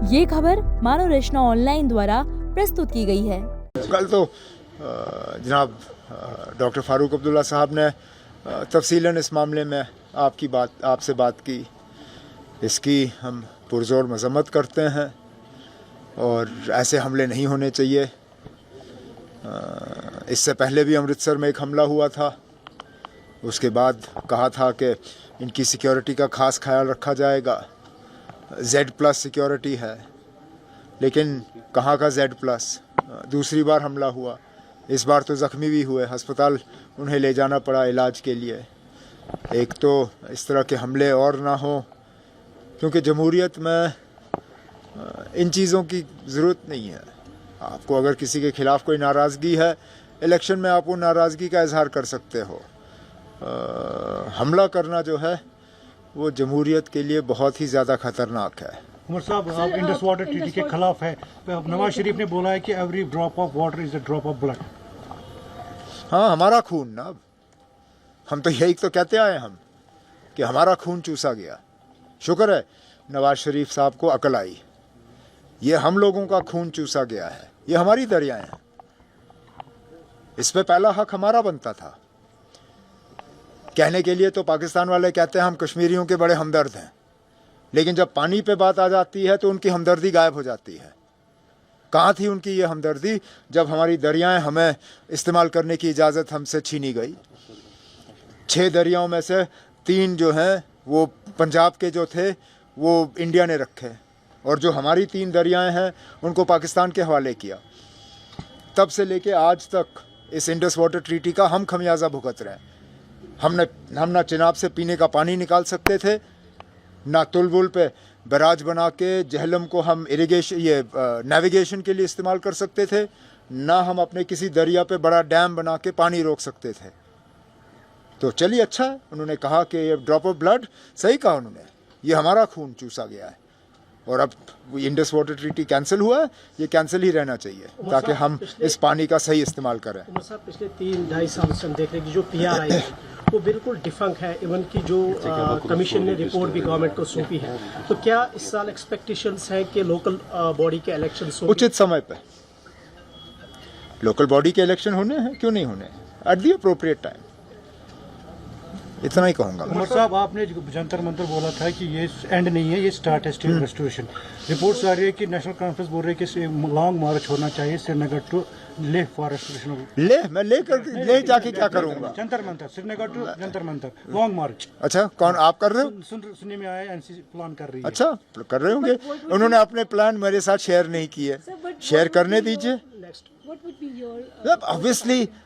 ये खबर मानव रचना ऑनलाइन द्वारा प्रस्तुत की गई है। कल तो जनाब डॉक्टर फारूक अब्दुल्ला साहब ने तफसीलन इस मामले में आपसे बात की। इसकी हम पुरजोर मजम्मत करते हैं और ऐसे हमले नहीं होने चाहिए। इससे पहले भी अमृतसर में एक हमला हुआ था, उसके बाद कहा था कि इनकी सिक्योरिटी का ख़ास ख्याल रखा जाएगा। Z+ सिक्योरिटी है, लेकिन कहाँ का Z+? दूसरी बार हमला हुआ, इस बार तो ज़ख्मी भी हुए, अस्पताल उन्हें ले जाना पड़ा इलाज के लिए। एक तो इस तरह के हमले और ना हो, क्योंकि जमहूरियत में इन चीज़ों की ज़रूरत नहीं है। आपको अगर किसी के ख़िलाफ़ कोई नाराज़गी है, इलेक्शन में आप वो नाराज़गी का इजहार कर सकते हो। हमला करना जो है वो जमहूरियत के लिए बहुत ही ज़्यादा ख़तरनाक है। उमर साहब, आप इंडस वाटर ट्रीटी के खिलाफ है। नवाज शरीफ ने बोला है कि every drop of water is a drop of blood. हाँ, हमारा खून ना, हम तो यही तो कहते आए हम कि हमारा खून चूसा गया। शुक्र है नवाज शरीफ साहब को अकल आई। ये हम लोगों का खून चूसा गया है, ये हमारी दरियाएं हैं। इस पे पहला हक हमारा बनता था। कहने के लिए तो पाकिस्तान वाले कहते हैं हम कश्मीरियों के बड़े हमदर्द हैं, लेकिन जब पानी पे बात आ जाती है तो उनकी हमदर्दी गायब हो जाती है। कहाँ थी उनकी ये हमदर्दी जब हमारी दरियाएं हमें इस्तेमाल करने की इजाज़त हमसे छीनी गई। 6 दरियाओं में से 3 जो हैं वो पंजाब के जो थे वो इंडिया ने रखे, और जो हमारी 3 दरियाएं हैं उनको पाकिस्तान के हवाले किया। तब से लेके आज तक इस इंडस वाटर ट्रीटी का हम खमियाजा भुगत रहे हैं। हम ना चिनाब से पीने का पानी निकाल सकते थे, ना तुलबुल पे बैराज बना के जहलम को हम नेविगेशन के लिए इस्तेमाल कर सकते थे, ना हम अपने किसी दरिया पे बड़ा डैम बना के पानी रोक सकते थे। तो चलिए, अच्छा है उन्होंने कहा कि ये ड्रॉप ऑफ ब्लड, सही कहा उन्होंने, ये हमारा खून चूसा गया है। और अब इंडस वाटर ट्रीटी कैंसिल हुआ है, ये कैंसिल ही रहना चाहिए ताकि हम इस पानी का सही इस्तेमाल करें। पिछले 3-2.5 साल से हम देख रहे हैं कि जो PRI है वो बिल्कुल डिफंक है। इवन की जो कमीशन ने रिपोर्ट भी गवर्नमेंट को सौंपी है, तो क्या इस साल एक्सपेक्टेशंस हैं कि लोकल बॉडी के इलेक्शन उचित समय पे लोकल बॉडी के इलेक्शन होने हैं? क्यों नहीं होने? At the appropriate time. इतना ही कहूँगा। उमर साहब, आपने जंतर मंतर बोला था कि ये एंड नहीं है, ये स्टार्ट है स्टेट रेस्टोरेशन। रिपोर्ट्स आ रही है कि नेशनल कॉन्फ्रेंस बोल रही है कि लॉन्ग मार्च होना चाहिए Srinagar to Leh for restoration. मैं ले जाके क्या करूँगा? Jantar Mantar, Srinagar to Jantar Mantar, long march. अच्छा, कौन आप कर रहे हो? सुनने में आया NCC प्लान कर रही है। अच्छा, कर रहे होंगे। उन्होंने अपने प्लान मेरे साथ शेयर नहीं किए, शेयर करने दीजिए।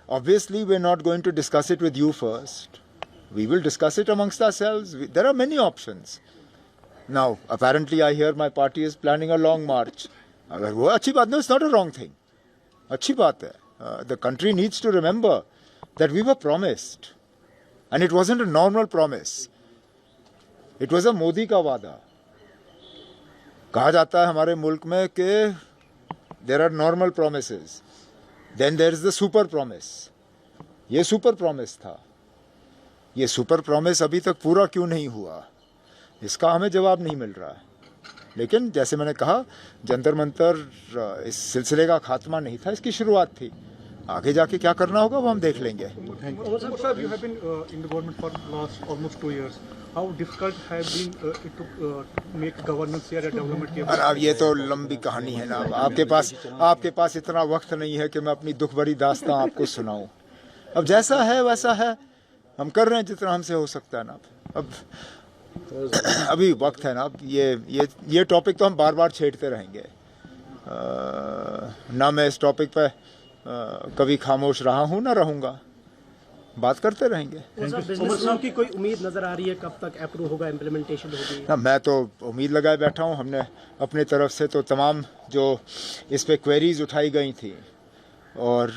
Obviously we're not going to discuss it with you first. We will discuss it amongst ourselves. There are many options. Now, apparently I hear my party is planning a long march. अगर वो अच्छी बात नहीं, it's not a wrong thing. अच्छी बात है। The country needs to remember that we were promised. And it wasn't a normal promise. It was a Modi का वादा। कहा जाता है हमारे मुल्क में कि there are normal promises. Then there is the super promise. ये सुपर प्रॉमिस था। ये सुपर प्रॉमिस अभी तक पूरा क्यों नहीं हुआ, इसका हमें जवाब नहीं मिल रहा है। लेकिन जैसे मैंने कहा, जंतर मंतर इस सिलसिले का खात्मा नहीं था, इसकी शुरुआत थी। आगे जाके क्या करना होगा वो हम देख लेंगे। अब ये तो लंबी कहानी है ना। आपके पास इतना वक्त नहीं है कि मैं अपनी दुख भरी दास्तां आपको सुनाऊं। अब जैसा है वैसा है, हम कर रहे हैं जितना हमसे हो सकता है ना। अब अभी वक्त है ना। अब ये टॉपिक तो हम बार बार छेड़ते रहेंगे ना। मैं इस टॉपिक पे कभी खामोश रहा हूँ ना रहूँगा, बात करते रहेंगे। की कोई उम्मीद नजर आ रही है कब तक अप्रूव होगा, इम्प्लीमेंटेशन होगी? ना, मैं तो उम्मीद लगाए बैठा हूँ। हमने अपने तरफ से तो तमाम जो इस पे क्वेरीज उठाई गई थी और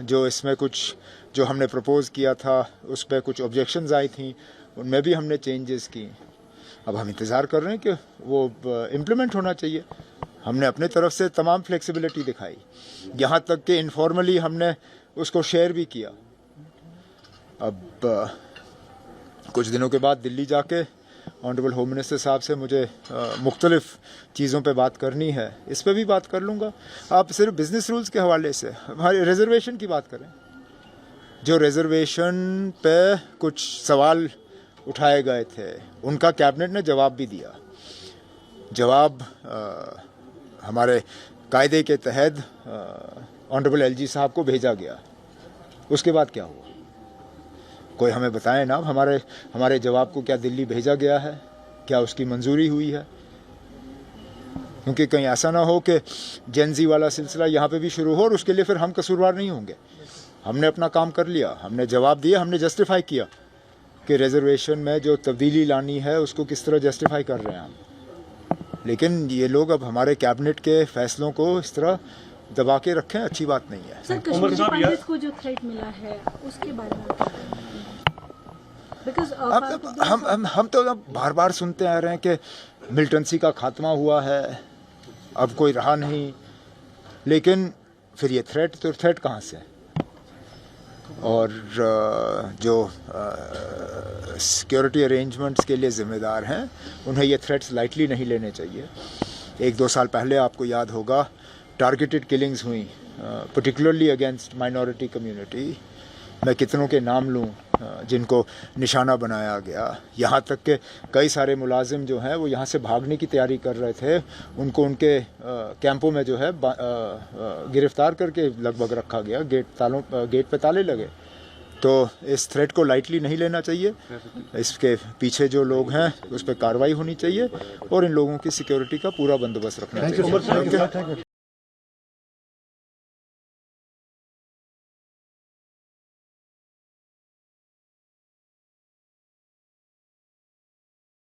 जो इसमें कुछ जो हमने प्रपोज़ किया था उस पर कुछ ऑब्जेक्शंस आई थी, उनमें भी हमने चेंजेस की। अब हम इंतज़ार कर रहे हैं कि वो इम्प्लीमेंट होना चाहिए। हमने अपने तरफ से तमाम फ्लेक्सिबिलिटी दिखाई, यहाँ तक कि इनफॉर्मली हमने उसको शेयर भी किया। अब कुछ दिनों के बाद दिल्ली जाके ऑनरेबल होम मिनिस्टर साहब से मुझे मुख्तलिफ चीज़ों पे बात करनी है, इस पे भी बात कर लूँगा। आप सिर्फ बिजनेस रूल्स के हवाले से हमारे रिजर्वेशन की बात करें, जो रिजर्वेशन पे कुछ सवाल उठाए गए थे उनका कैबिनेट ने जवाब भी दिया। जवाब हमारे कायदे के तहत ऑनरेबल एलजी साहब को भेजा गया। उसके बाद क्या हुआ, कोई हमें बताए ना। हमारे जवाब को क्या दिल्ली भेजा गया है, क्या उसकी मंजूरी हुई है? क्योंकि कहीं ऐसा ना हो कि जेनजी वाला सिलसिला यहाँ पे भी शुरू हो और उसके लिए फिर हम कसूरवार नहीं होंगे। हमने अपना काम कर लिया, हमने जवाब दिया, हमने जस्टिफाई किया कि रिजर्वेशन में जो तब्दीली लानी है उसको किस तरह जस्टिफाई कर रहे हैं हम। लेकिन ये लोग अब हमारे कैबिनेट के फैसलों को इस तरह दबा के रखें, अच्छी बात नहीं है। सर, कश्मीरी पंडित को जो थ्रेट मिला है उसके बारे में बिकॉज़ हम तो अब बार बार सुनते आ रहे हैं कि मिलिटेंसी का खात्मा हुआ है, अब कोई रहा नहीं। लेकिन फिर ये थ्रेट कहाँ से? और जो सिक्योरिटी अरेंजमेंट्स के लिए ज़िम्मेदार हैं उन्हें ये थ्रेट्स लाइटली नहीं लेने चाहिए। 1-2 साल पहले आपको याद होगा टारगेटेड किलिंग्स हुई, पर्टिकुलरली अगेंस्ट माइनॉरिटी कम्युनिटी। मैं कितनों के नाम लूँ जिनको निशाना बनाया गया। यहाँ तक कि कई सारे मुलाजिम जो हैं वो यहाँ से भागने की तैयारी कर रहे थे, उनको उनके कैंपों में जो है गिरफ्तार करके लगभग रखा गया, गेट पे ताले लगे। तो इस थ्रेट को लाइटली नहीं लेना चाहिए। इसके पीछे जो लोग हैं उस पर कार्रवाई होनी चाहिए और इन लोगों की सिक्योरिटी का पूरा बंदोबस्त रखना चाहिए।